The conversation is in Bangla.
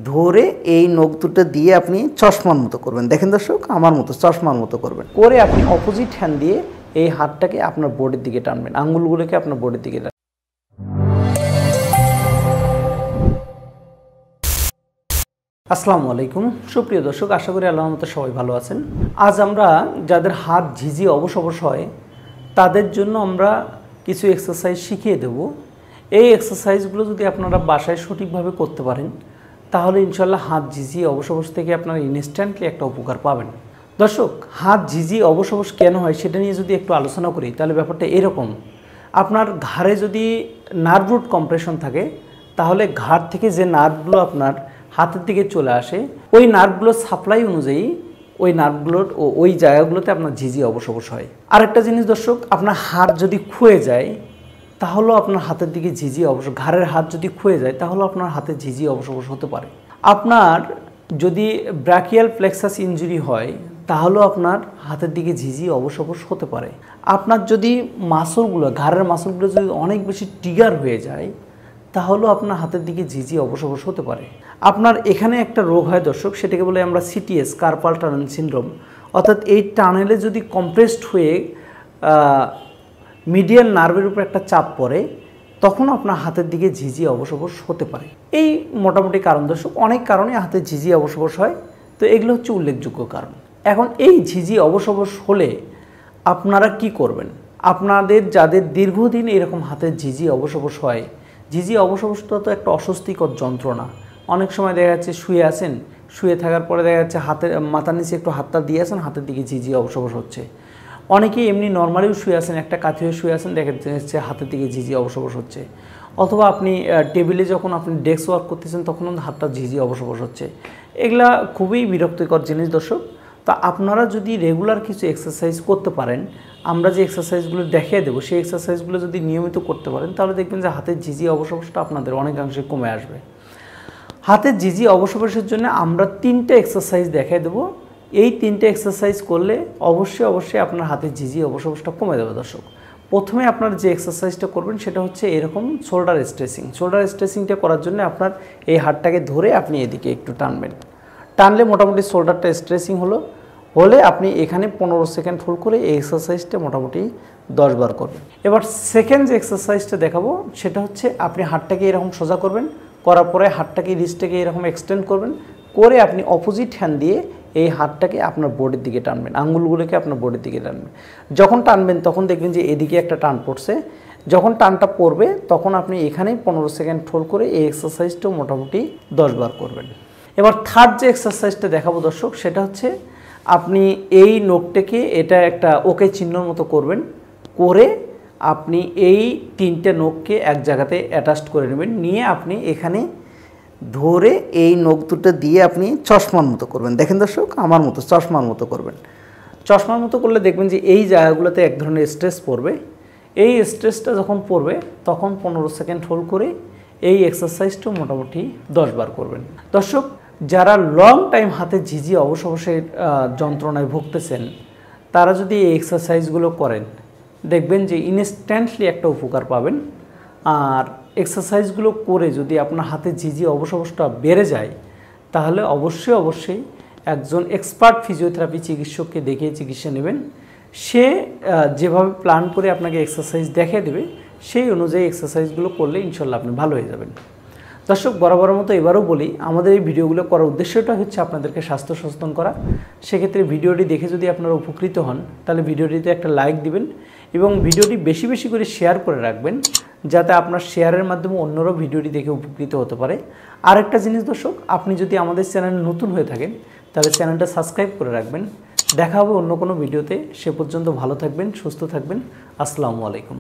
ধরে এই নখ দুটো দিয়ে আপনি চশমার মতো করবেন। দেখেন দর্শক, আমার মতো চশমার মতো করবেন। করে আপনি অপোজিট হ্যান্ড দিয়ে এই হাতটাকে আপনার বডির দিকে টানবেন, আঙ্গুলগুলোকে আপনার বডির দিকে টানবেন। আসসালামু আলাইকুম সুপ্রিয় দর্শক, আশা করি আল্লাহর মতো সবাই ভালো আছেন। আজ আমরা যাদের হাত ঝিঝি অবশ হয় তাদের জন্য আমরা কিছু এক্সারসাইজ শিখিয়ে দেব। এই এক্সারসাইজগুলো যদি আপনারা বাসায় সঠিকভাবে করতে পারেন তাহলে ইনশাল্লাহ হাত ঝিঝি অবশ থেকে আপনারা ইনস্ট্যান্টলি একটা উপকার পাবেন। দর্শক, হাত ঝিঝি অবশ কেন হয় সেটা নিয়ে যদি একটু আলোচনা করি তাহলে ব্যাপারটা এরকম। আপনার ঘাড়ে যদি নার্ভ রুট কম্প্রেশন থাকে তাহলে ঘাড় থেকে যে নার্ভগুলো আপনার হাতের দিকে চলে আসে ওই নার্ভগুলোর সাপ্লাই অনুযায়ী ওই নার্ভগুলোর ওই জায়গাগুলোতে আপনার ঝিঝি অবশ হয়। আরেকটা জিনিস দর্শক, আপনার হাত যদি ক্ষয়ে যায় তাহলেও আপনার হাতের দিকে ঝিঝি অবশ, ঘাড়ের হাত যদি ক্ষয়ে যায় তাহলেও আপনার হাতে ঝিঝি অবশ হতে পারে। আপনার যদি ব্র্যাকিয়াল প্লেক্সাস ইনজুরি হয় তাহলেও আপনার হাতের দিকে ঝিঝি অবশ হতে পারে। আপনার যদি মাসলগুলো, ঘাড়ের মাসলগুলো যদি অনেক বেশি ট্রিগার হয়ে যায় তাহলেও আপনার হাতের দিকে ঝিঝি অবশ হতে পারে। আপনার এখানে একটা রোগ হয় দর্শক, সেটাকে বলে আমরা সিটিএস, কার্পাল টানেল সিনড্রোম। অর্থাৎ এই টানেলে যদি কম্প্রেসড হয়ে মিডিয়াল নার্ভের উপর একটা চাপ পড়ে তখন আপনার হাতের দিকে ঝিঝি অবশ হতে পারে। এই মোটামুটি কারণ দর্শক, অনেক কারণে হাতের ঝিঝি অবশ হয়, তো এগুলো হচ্ছে উল্লেখযোগ্য কারণ। এখন এই ঝিঝি অবশ হলে আপনারা কি করবেন? আপনাদের যাদের দীর্ঘদিন এরকম হাতের ঝিঝি অবশ হয়, ঝিঝি অবশটা তো একটা অস্বস্তিকর যন্ত্রণা। অনেক সময় দেখা যাচ্ছে শুয়ে আছেন, শুয়ে থাকার পরে দেখা যাচ্ছে হাতের মাথার নিচে একটু হাতটা দিয়ে আছেন, হাতের দিকে ঝিঝি অবশ হচ্ছে। অনেকেই এমনি নর্মালিও শুয়ে আছেন, একটা কাঁথি হয়ে শুয়ে আছেন, দেখা যাচ্ছে হাতের দিকে ঝিঝি অবশ হচ্ছে। অথবা আপনি টেবিলে যখন আপনি ডেস্ক ওয়ার্ক করতেছেন তখন হাতটা ঝিঝি অবশ হচ্ছে। এগুলা খুবই বিরক্তিকর জিনিস দর্শক। তা আপনারা যদি রেগুলার কিছু এক্সারসাইজ করতে পারেন, আমরা যে এক্সারসাইজগুলো দেখিয়ে দেবো সেই এক্সারসাইজগুলো যদি নিয়মিত করতে পারেন তাহলে দেখবেন যে হাতের ঝিঝি অবশটা আপনাদের অনেকাংশে কমে আসবে। হাতের ঝিঝি অবশের জন্য আমরা 3টে এক্সারসাইজ দেখিয়ে দেবো। এই 3টে এক্সারসাইজ করলে অবশ্যই আপনার হাতের ঝিঝি অবশটা কমে যাবে দর্শক। প্রথমে আপনার যে এক্সারসাইজটা করবেন সেটা হচ্ছে এরকম শোল্ডার স্ট্রেচিং। শোল্ডার স্ট্রেচিংটা করার জন্য আপনার এই হাতটাকে ধরে আপনি এদিকে একটু টানবেন। টানলে মোটামুটি শোল্ডারটা স্ট্রেচিং হলে আপনি এখানে 15 সেকেন্ড হোল্ড করে এই এক্সারসাইজটা মোটামুটি 10 বার করবেন। এবার সেকেন্ড যে এক্সারসাইজটা দেখাবো সেটা হচ্ছে আপনি হাতটাকে এরকম সোজা করবেন, করার পরে হাতটাকে রিস্টটাকে এরকম এক্সটেন্ড করবেন, করে আপনি অপোজিট হ্যান্ড দিয়ে এই হাতটাকে আপনার বডির দিকে টানবেন, আঙ্গুলগুলোকে আপনার বডির দিকে টানবেন। যখন টানবেন তখন দেখবেন যে এদিকে একটা টান পড়ছে। যখন টানটা পড়বে তখন আপনি এখানেই 15 সেকেন্ড হোল্ড করে এই এক্সারসাইজটাও মোটামুটি 10 বার করবেন। এবার থার্ড যে এক্সারসাইজটা দেখাবো দর্শক সেটা হচ্ছে আপনি এই নখটাকে এটা একটা ওকে চিহ্নর মতো করবেন, করে আপনি এই 3টে নখকে এক জায়গাতে অ্যাটাচ করে নেবেন, নিয়ে আপনি এখানে ধরে এই নখ দুটো দিয়ে আপনি চশমার মতো করবেন। দেখেন দর্শক, আমার মতো চশমার মতো করবেন। চশমার মতো করলে দেখবেন যে এই জায়গাগুলোতে এক ধরনের স্ট্রেস পড়বে। এই স্ট্রেসটা যখন পড়বে তখন 15 সেকেন্ড হোল্ড করে এই এক্সারসাইজটা মোটামুটি 10 বার করবেন। দর্শক, যারা লং টাইম হাতে ঝিঝি অবশের যন্ত্রণায় ভুগতেছেন তারা যদি এই এক্সারসাইজগুলো করেন দেখবেন যে ইনস্ট্যান্টলি একটা উপকার পাবেন। আর এক্সারসাইজগুলো করে যদি আপনার হাতে ঝিঝি অবশটা বেড়ে যায় তাহলে অবশ্যই একজন এক্সপার্ট ফিজিওথেরাপি চিকিৎসককে দেখিয়ে চিকিৎসা নেবেন। সে যেভাবে প্ল্যান করে আপনাকে এক্সারসাইজ দেখিয়ে দেবে সেই অনুযায়ী এক্সারসাইজগুলো করলে ইনশাল্লাহ আপনি ভালো হয়ে যাবেন। দর্শক, বরাবরের মতো এবারও বলি, আমাদের এই ভিডিওগুলো করার উদ্দেশ্যটা হচ্ছে আপনাদেরকে স্বাস্থ্য সচেতন করা। সেক্ষেত্রে ভিডিওটি দেখে যদি আপনারা উপকৃত হন তাহলে ভিডিওটিতে একটা লাইক দিবেন এবং ভিডিওটি বেশি বেশি করে শেয়ার করে রাখবেন যাতে আপনার শেয়ারের মাধ্যমে অন্যরাও ভিডিওটি দেখে উপকৃত হতে পারে। আরেকটা জিনিস দর্শক, আপনি যদি আমাদের চ্যানেলে নতুন হয়ে থাকেন তাহলে চ্যানেলটা সাবস্ক্রাইব করে রাখবেন। দেখা হবে অন্য কোনো ভিডিওতে। সে পর্যন্ত ভালো থাকবেন, সুস্থ থাকবেন। আসসালামু আলাইকুম।